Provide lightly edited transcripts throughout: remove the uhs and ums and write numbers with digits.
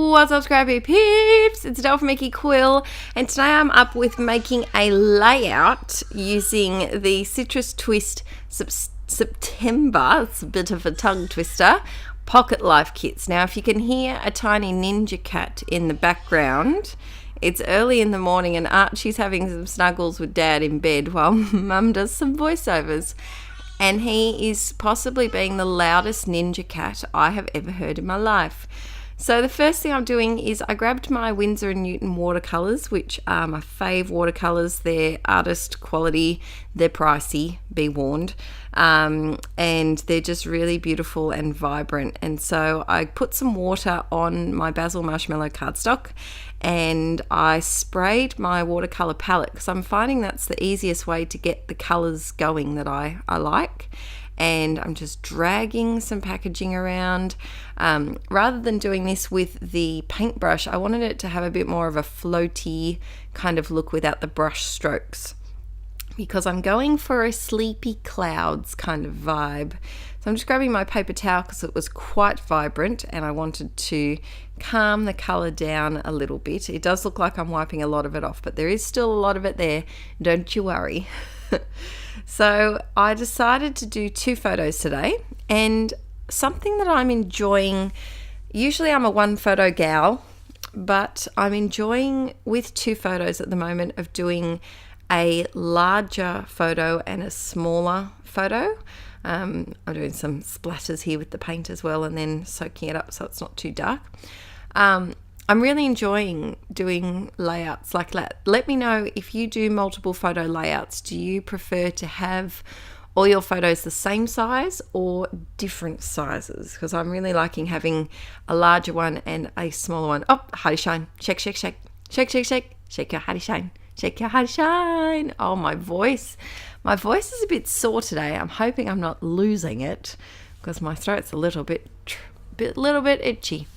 What's up, Scrappy peeps? It's Adele from INKIE QUILL, and today I'm up with making a layout using the Citrus Twist September, it's a bit of a tongue twister, pocket life kits. Now, if you can hear a tiny ninja cat in the background, it's early in the morning and Archie's having some snuggles with Dad in bed while Mum does some voiceovers. And he is possibly being the loudest ninja cat I have ever heard in my life. So the first thing I'm doing is I grabbed my Winsor & Newton watercolours, which are my fave watercolours. They're artist quality, they're pricey, be warned, and they're just really beautiful and vibrant. And so I put some water on my basil marshmallow cardstock and I sprayed my watercolour palette because I'm finding that's the easiest way to get the colours going that I like. And I'm just dragging some packaging around. Rather than doing this with the paintbrush, I wanted it to have a bit more of a floaty kind of look without the brush strokes, because I'm going for a sleepy clouds kind of vibe. So I'm just grabbing my paper towel because it was quite vibrant and I wanted to calm the colour down a little bit. It does look like I'm wiping a lot of it off, but there is still a lot of it there, don't you worry. So I decided to do 2 photos today, and something that I'm enjoying, usually I'm a 1 photo gal, but I'm enjoying with 2 photos at the moment of doing a larger photo and a smaller photo. I'm doing some splatters here with the paint as well and then soaking it up so it's not too dark. I'm really enjoying doing layouts like that. Let me know if you do multiple photo layouts. Do you prefer to have all your photos the same size or different sizes? Because I'm really liking having a larger one and a smaller one. Oh, hearty shine. Shake, shake, shake. Shake, shake, shake. Shake your hearty shine. Shake your hearty shine. Oh, my voice. My voice is a bit sore today. I'm hoping I'm not losing it because my throat's a little bit itchy.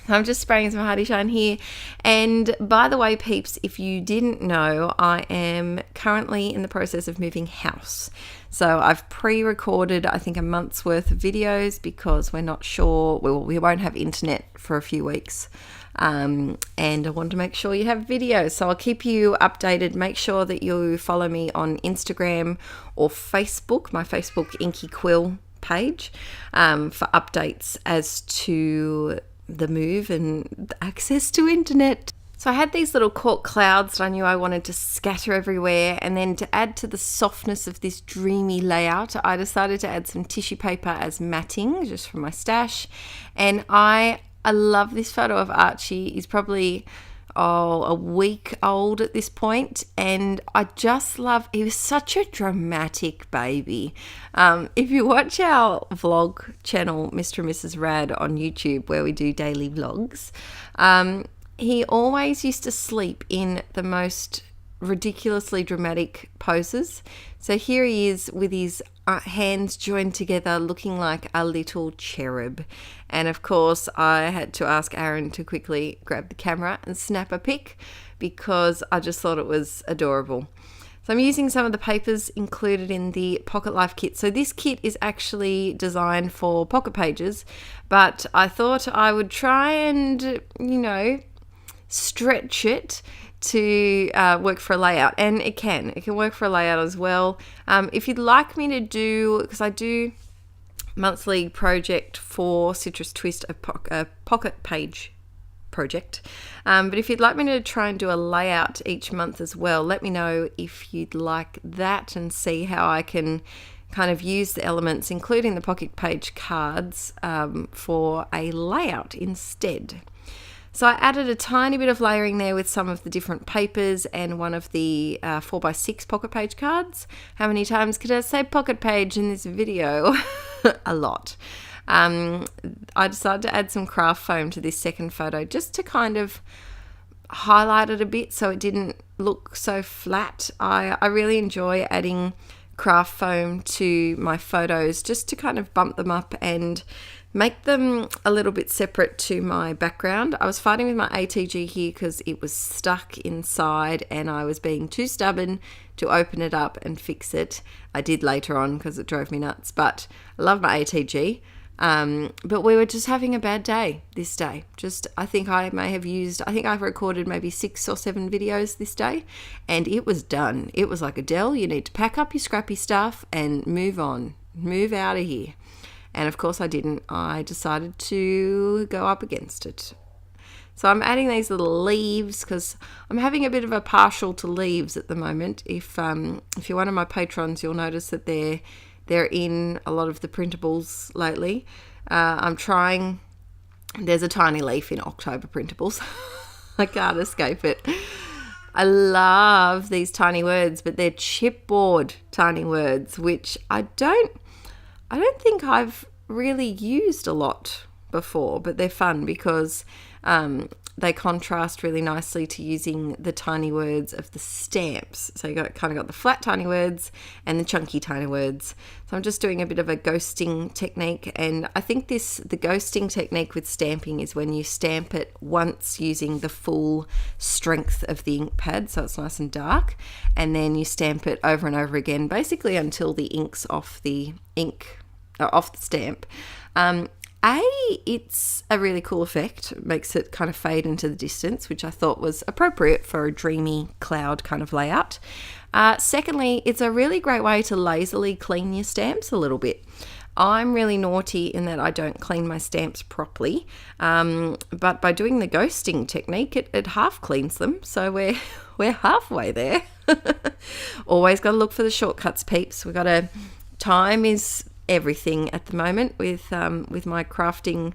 I'm just spraying some Hardy Shine here. And by the way, peeps, if you didn't know, I am currently in the process of moving house. So I've pre-recorded, I think, a month's worth of videos because we're not sure, we won't have internet for a few weeks. And I want to make sure you have videos. So I'll keep you updated. Make sure that you follow me on Instagram or Facebook, my Facebook INKIE QUILL page, for updates as to the move and access to internet. So I had these little cork clouds that I knew I wanted to scatter everywhere, and then to add to the softness of this dreamy layout, I decided to add some tissue paper as matting just from my stash. And I love this photo of Archie. He's probably a week old at this point, and I just love, he was such a dramatic baby. If you watch our vlog channel, Mr. and Mrs. Rad, on YouTube, where we do daily vlogs, he always used to sleep in the most ridiculously dramatic poses. So here he is with his hands joined together looking like a little cherub. And of course I had to ask Aaron to quickly grab the camera and snap a pic because I just thought it was adorable. So I'm using some of the papers included in the Pocket Life kit. So this kit is actually designed for pocket pages, but I thought I would try and, stretch it to work for a layout, and it can work for a layout as well. If you'd like me to do, because I do monthly project for Citrus Twist, a pocket page project, but if you'd like me to try and do a layout each month as well, let me know if you'd like that and see how I can kind of use the elements, including the pocket page cards, for a layout instead. So I added a tiny bit of layering there with some of the different papers and one of the 4x6 pocket page cards. How many times could I say pocket page in this video? A lot. I decided to add some craft foam to this second photo just to kind of highlight it a bit so it didn't look so flat. I really enjoy adding craft foam to my photos just to kind of bump them up and make them a little bit separate to my background. I was fighting with my ATG here because it was stuck inside and I was being too stubborn to open it up and fix it. I did later on because it drove me nuts, but I love my ATG. But we were just having a bad day this day. I think I've recorded maybe 6 or 7 videos this day, and it was done. It was like, Adele, you need to pack up your scrappy stuff and move on, move out of here. And of course I didn't. I decided to go up against it. So I'm adding these little leaves because I'm having a bit of a partial to leaves at the moment. If you're one of my patrons, you'll notice that they're in a lot of the printables lately. I'm trying. There's a tiny leaf in October printables. I can't escape it. I love these tiny words, but they're chipboard tiny words, which I don't think I've really used a lot before, but they're fun because they contrast really nicely to using the tiny words of the stamps. So you got the flat tiny words and the chunky tiny words. So I'm just doing a bit of a ghosting technique, and I think the ghosting technique with stamping is when you stamp it once using the full strength of the ink pad, so it's nice and dark, and then you stamp it over and over again, basically until the ink's off the stamp. It's a really cool effect. It makes it kind of fade into the distance, which I thought was appropriate for a dreamy cloud kind of layout. Secondly, it's a really great way to lazily clean your stamps a little bit. I'm really naughty in that I don't clean my stamps properly, but by doing the ghosting technique, it half cleans them, so we're halfway there. Always got to look for the shortcuts, peeps. Time is everything at the moment with my crafting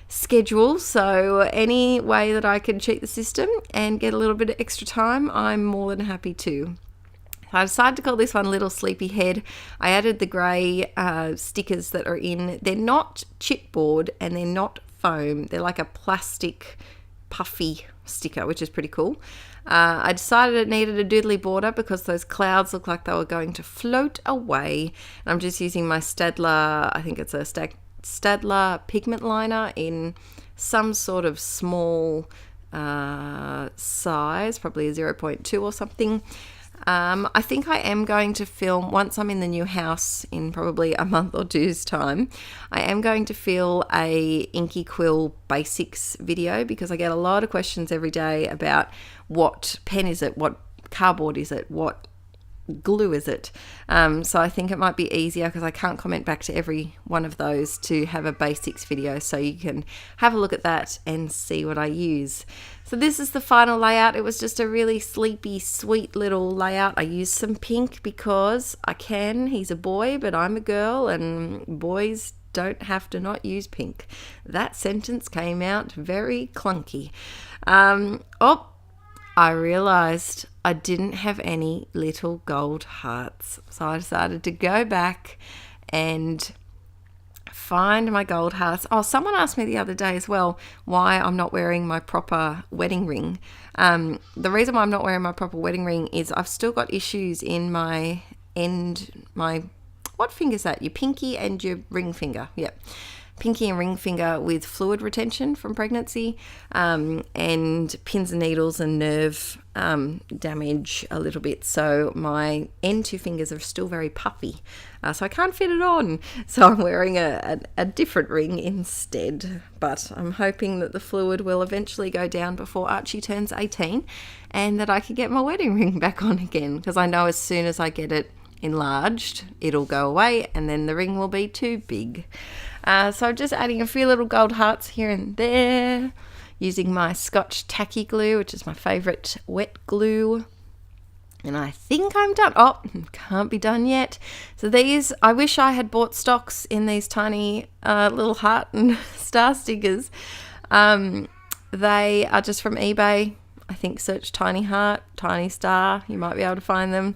schedule, so any way that I can cheat the system and get a little bit of extra time, I'm more than happy to. I decided to call this one Little Sleepyhead. I added the grey stickers that are in. They're not chipboard and they're not foam. They're like a plastic puffy sticker, which is pretty cool. I decided it needed a doodly border because those clouds look like they were going to float away. And I'm just using my Staedtler, I think it's a Staedtler pigment liner in some sort of small size, probably a 0.2 or something. I think I am going to film, once I'm in the new house in probably a month or two's time, I am going to film a INKIE QUILL basics video because I get a lot of questions every day about what pen is it, what cardboard is it, what glue is it. So I think it might be easier because I can't comment back to every one of those to have a basics video, so you can have a look at that and see what I use. So this is the final layout. It was just a really sleepy, sweet little layout. I used some pink because I can. He's a boy, but I'm a girl, and boys don't have to not use pink. That sentence came out very clunky. I realized I didn't have any little gold hearts. So I decided to go back and find my gold hearts. Oh, someone asked me the other day as well why I'm not wearing my proper wedding ring. The reason why I'm not wearing my proper wedding ring is I've still got issues in my what finger's that? Your pinky and your ring finger. Yep. Pinky and ring finger with fluid retention from pregnancy, and pins and needles and nerve damage a little bit. So my end 2 fingers are still very puffy, so I can't fit it on. So I'm wearing a different ring instead. But I'm hoping that the fluid will eventually go down before Archie turns 18 and that I can get my wedding ring back on again, because I know as soon as I get it enlarged, it'll go away and then the ring will be too big. So just adding a few little gold hearts here and there, using my Scotch tacky glue, which is my favourite wet glue. And I think I'm done. Oh, can't be done yet. So these, I wish I had bought stocks in these tiny little heart and star stickers. They are just from eBay. I think search tiny heart, tiny star. You might be able to find them.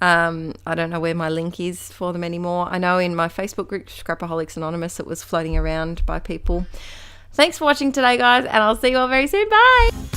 I don't know where my link is for them anymore. I know in my Facebook group, Scrapaholics Anonymous, it was floating around by people. Thanks for watching today, guys, and I'll see you all very soon. Bye!